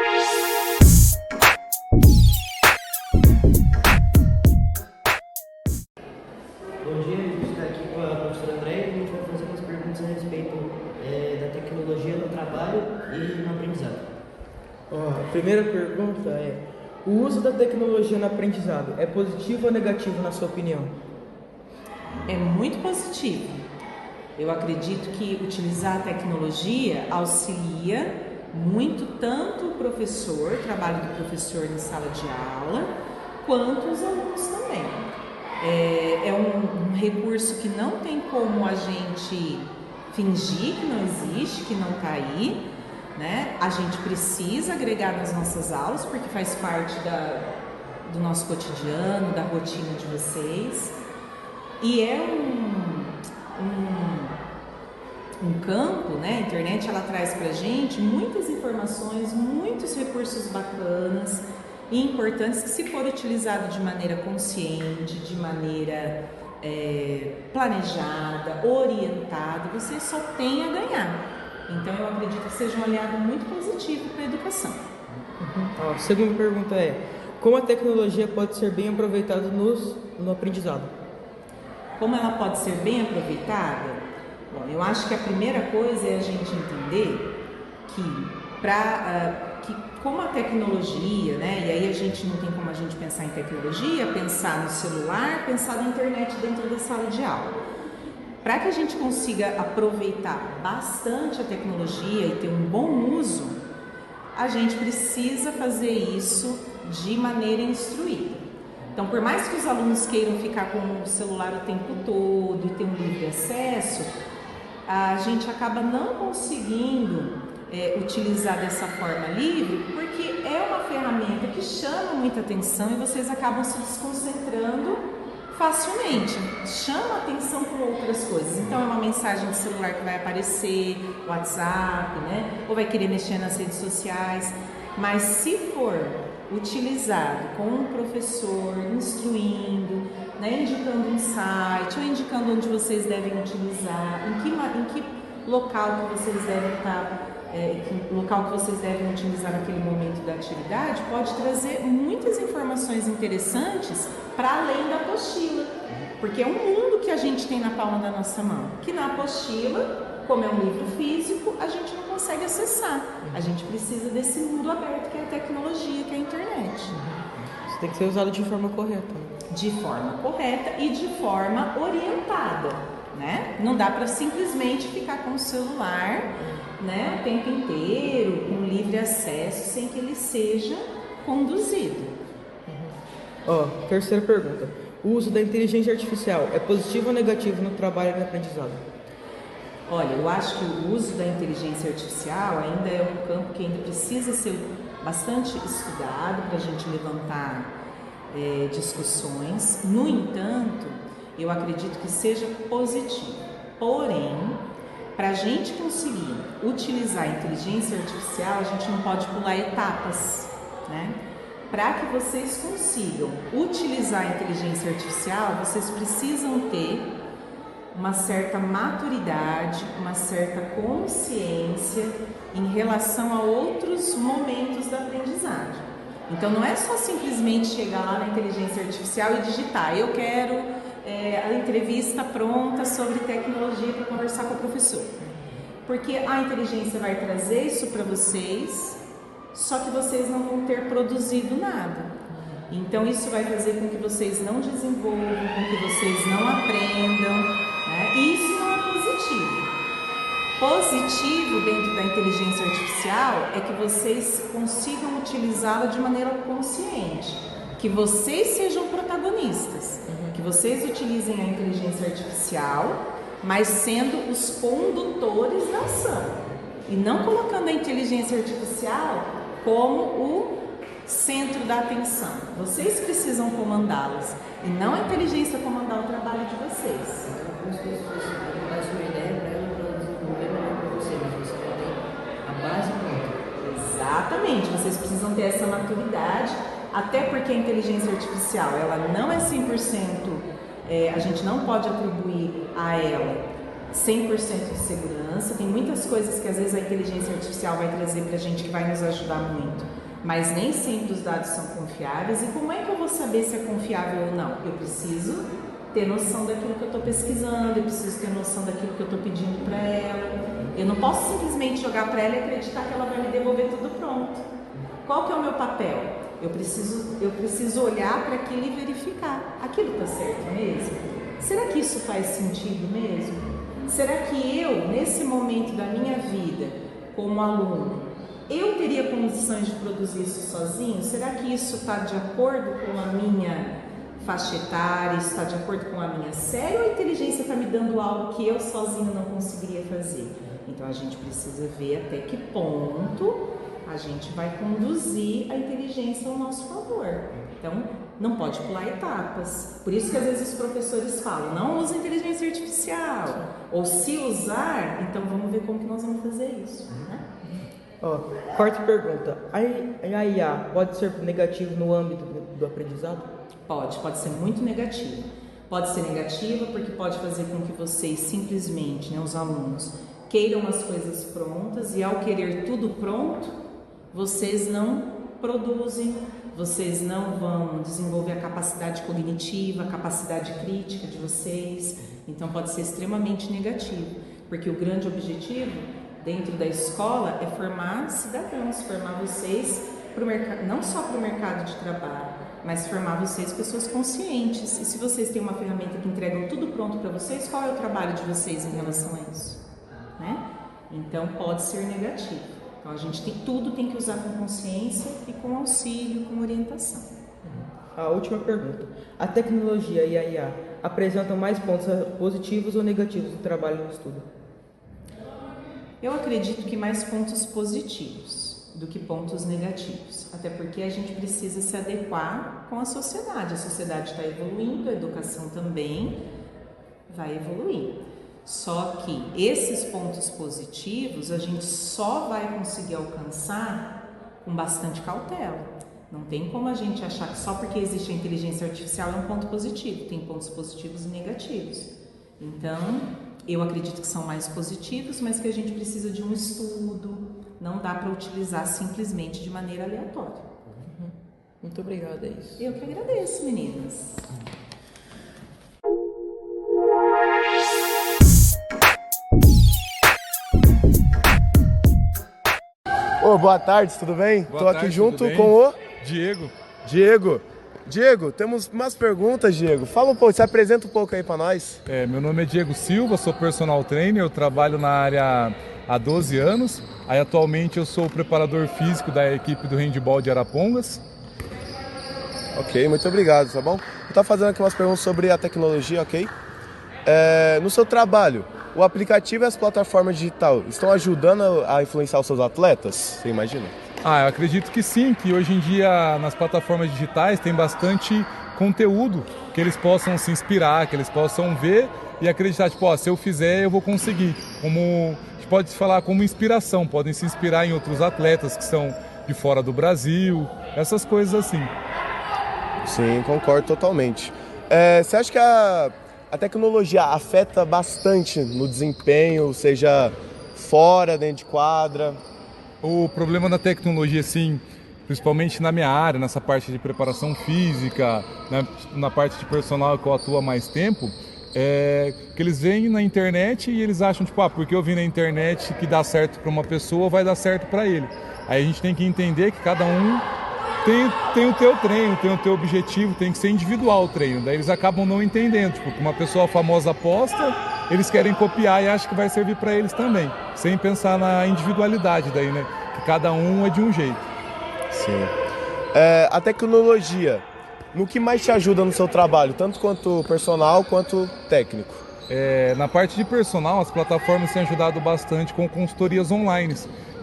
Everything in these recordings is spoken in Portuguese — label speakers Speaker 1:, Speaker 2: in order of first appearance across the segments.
Speaker 1: Bom dia, a gente está aqui com a professora Andréia e a gente vai fazer umas perguntas a respeito da tecnologia no trabalho e no aprendizado.
Speaker 2: A primeira pergunta é: o uso da tecnologia no aprendizado é positivo ou negativo na sua opinião?
Speaker 3: É muito positivo. Eu acredito que utilizar a tecnologia auxilia muito tanto o professor, o trabalho do professor em sala de aula, quanto os alunos também. É um recurso que não tem como a gente fingir que não existe, que não está aí, né? A gente precisa agregar nas nossas aulas, porque faz parte do nosso cotidiano, da rotina de vocês. E é um campo, né? A internet, ela traz pra gente muitas informações, muitos recursos bacanas e importantes que, se for utilizado de maneira consciente, de maneira planejada, orientada, você só tem a ganhar. Então eu acredito que seja um aliado muito positivo para a educação.
Speaker 2: A segunda pergunta é: como a tecnologia pode ser bem aproveitada no aprendizado?
Speaker 3: Como ela pode ser bem aproveitada? Bom, eu acho que a primeira coisa é a gente entender que como a tecnologia, né? E aí a gente não tem como a gente pensar em tecnologia, pensar no celular, pensar na internet dentro da sala de aula. Para que a gente consiga aproveitar bastante a tecnologia e ter um bom uso, a gente precisa fazer isso de maneira instruída. Então, por mais que os alunos queiram ficar com o celular o tempo todo e ter um livre acesso, a gente acaba não conseguindo utilizar dessa forma livre, porque é uma ferramenta que chama muita atenção e vocês acabam se desconcentrando facilmente, chama atenção por outras coisas. Então é uma mensagem de celular que vai aparecer, WhatsApp, né? Ou vai querer mexer nas redes sociais. Mas se for utilizado com um professor instruindo, né, indicando um site ou indicando onde vocês devem utilizar, em que local que vocês devem estar, local que vocês devem utilizar naquele momento da atividade, pode trazer muitas informações interessantes para além da apostila, porque é um mundo que a gente tem na palma da nossa mão, que na apostila, como é um livro físico, a gente não consegue acessar. A gente precisa desse mundo aberto que é a tecnologia, que é a internet.
Speaker 2: Isso tem que ser usado de forma correta.
Speaker 3: De forma correta e de forma orientada, né? Não dá para simplesmente ficar com o celular, né, o tempo inteiro, com livre acesso, sem que ele seja conduzido.
Speaker 2: Terceira pergunta: o uso da inteligência artificial é positivo ou negativo no trabalho e no aprendizado?
Speaker 3: Olha, eu acho que o uso da inteligência artificial ainda é um campo que ainda precisa ser bastante estudado para a gente levantar discussões. No entanto, eu acredito que seja positivo. Porém, para a gente conseguir utilizar a inteligência artificial, a gente não pode pular etapas, né? Para que vocês consigam utilizar a inteligência artificial, vocês precisam ter uma certa maturidade, uma certa consciência em relação a outros momentos da aprendizagem. Então não é só simplesmente chegar lá na inteligência artificial e digitar: eu quero a entrevista pronta sobre tecnologia para conversar com o professor. Porque a inteligência vai trazer isso para vocês, só que vocês não vão ter produzido nada. Então isso vai fazer com que vocês não desenvolvam, com que vocês não aprendam, né? E isso não é positivo. Positivo dentro da inteligência artificial é que vocês consigam utilizá-la de maneira consciente, que vocês sejam protagonistas, que vocês utilizem a inteligência artificial, mas sendo os condutores da ação, e não colocando a inteligência artificial como o centro da atenção. Vocês precisam comandá-las e não a inteligência comandar o trabalho de vocês. Exatamente, vocês precisam ter essa maturidade, até porque a inteligência artificial, ela não é 100%, a gente não pode atribuir a ela 100% de segurança. Tem muitas coisas que às vezes a inteligência artificial vai trazer para a gente que vai nos ajudar muito, mas nem sempre os dados são confiáveis. E como é que eu vou saber se é confiável ou não? Eu preciso ter noção daquilo que eu estou pesquisando, eu preciso ter noção daquilo que eu estou pedindo para ela. Eu não posso simplesmente jogar para ela e acreditar que ela vai me devolver tudo pronto. Qual que é o meu papel? Eu preciso olhar para aquilo e verificar. Aquilo está certo mesmo? Será que isso faz sentido mesmo? Será que eu, nesse momento da minha vida, como aluno, eu teria condições de produzir isso sozinho? Será que isso está de acordo com a minha faixa etária, isso está de acordo com a minha série, ou a inteligência está me dando algo que eu sozinho não conseguiria fazer? Então a gente precisa ver até que ponto a gente vai conduzir a inteligência ao nosso favor. Então não pode pular etapas. Por isso que às vezes os professores falam, não use inteligência artificial, ou se usar, então vamos ver como que nós vamos fazer isso, né?
Speaker 2: Quarta pergunta, a IA pode ser negativa no âmbito do aprendizado?
Speaker 3: Pode ser muito negativa. Pode ser negativa porque pode fazer com que vocês simplesmente, os alunos, queiram as coisas prontas, e ao querer tudo pronto, vocês não produzem, vocês não vão desenvolver a capacidade cognitiva, a capacidade crítica de vocês. Então pode ser extremamente negativo, porque o grande objetivo dentro da escola é formar cidadãos, formar vocês para o mercado, não só para o mercado de trabalho, mas formar vocês pessoas conscientes. E se vocês têm uma ferramenta que entregam tudo pronto para vocês, qual é o trabalho de vocês em relação a isso? Né? Então pode ser negativo. Então a gente tem que usar com consciência e com auxílio, com orientação.
Speaker 2: A última pergunta, a tecnologia e a IA apresentam mais pontos positivos ou negativos no trabalho e no estudo?
Speaker 3: Eu acredito que mais pontos positivos do que pontos negativos, até porque a gente precisa se adequar com a sociedade está evoluindo, a educação também vai evoluir. Só que esses pontos positivos a gente só vai conseguir alcançar com bastante cautela. Não tem como a gente achar que só porque existe a inteligência artificial é um ponto positivo. Tem pontos positivos e negativos. Então, eu acredito que são mais positivos, mas que a gente precisa de um estudo. Não dá para utilizar simplesmente de maneira aleatória.
Speaker 2: Muito obrigada, é isso.
Speaker 3: Eu que agradeço, meninas.
Speaker 4: Boa tarde, tudo bem?
Speaker 5: Boa
Speaker 4: Tô aqui
Speaker 5: tarde,
Speaker 4: junto
Speaker 5: tudo bem?
Speaker 4: com o
Speaker 5: Diego.
Speaker 4: Diego, temos umas perguntas, Diego. Fala um pouco, se apresenta um pouco aí pra nós.
Speaker 5: Meu nome é Diego Silva, sou personal trainer, eu trabalho na área há 12 anos. Aí atualmente eu sou o preparador físico da equipe do handball de Arapongas.
Speaker 4: Ok, muito obrigado, tá bom? Eu tô fazendo aqui umas perguntas sobre a tecnologia, ok? No seu trabalho, o aplicativo e as plataformas digitais estão ajudando a influenciar os seus atletas? Você imagina?
Speaker 5: Eu acredito que sim, que hoje em dia nas plataformas digitais tem bastante conteúdo que eles possam se inspirar, que eles possam ver e acreditar, tipo, se eu fizer eu vou conseguir. Como a gente pode falar como inspiração, podem se inspirar em outros atletas que são de fora do Brasil, essas coisas assim.
Speaker 4: Sim, concordo totalmente. Você acha que a tecnologia afeta bastante no desempenho, seja fora, dentro de quadra?
Speaker 5: O problema da tecnologia, sim, principalmente na minha área, nessa parte de preparação física, na parte de personal que eu atuo há mais tempo, é que eles veem na internet e eles acham, tipo, porque eu vi na internet que dá certo para uma pessoa, vai dar certo para ele. Aí a gente tem que entender que cada um tem o teu treino, tem o teu objetivo, tem que ser individual o treino. Daí eles acabam não entendendo, tipo, que uma pessoa famosa posta, eles querem copiar e acham que vai servir para eles também, sem pensar na individualidade daí, né? Que cada um é de um jeito.
Speaker 4: Sim. A tecnologia, no que mais te ajuda no seu trabalho, tanto quanto personal quanto técnico?
Speaker 5: Na parte de personal, as plataformas têm ajudado bastante com consultorias online.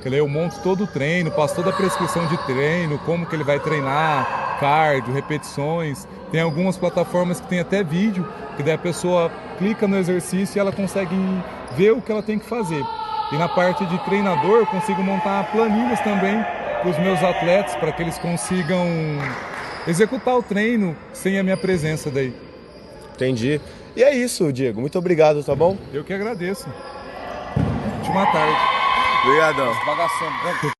Speaker 5: Eu monto todo o treino, passo toda a prescrição de treino, como que ele vai treinar, cardio, repetições. Tem algumas plataformas que tem até vídeo, que daí a pessoa clica no exercício e ela consegue ver o que ela tem que fazer. E na parte de treinador, eu consigo montar planilhas também para os meus atletas, para que eles consigam executar o treino sem a minha presença daí.
Speaker 4: Entendi. E é isso, Diego. Muito obrigado, tá bom?
Speaker 5: Eu que agradeço. Ótima tarde.
Speaker 4: Obrigadão.
Speaker 5: Bagaçando.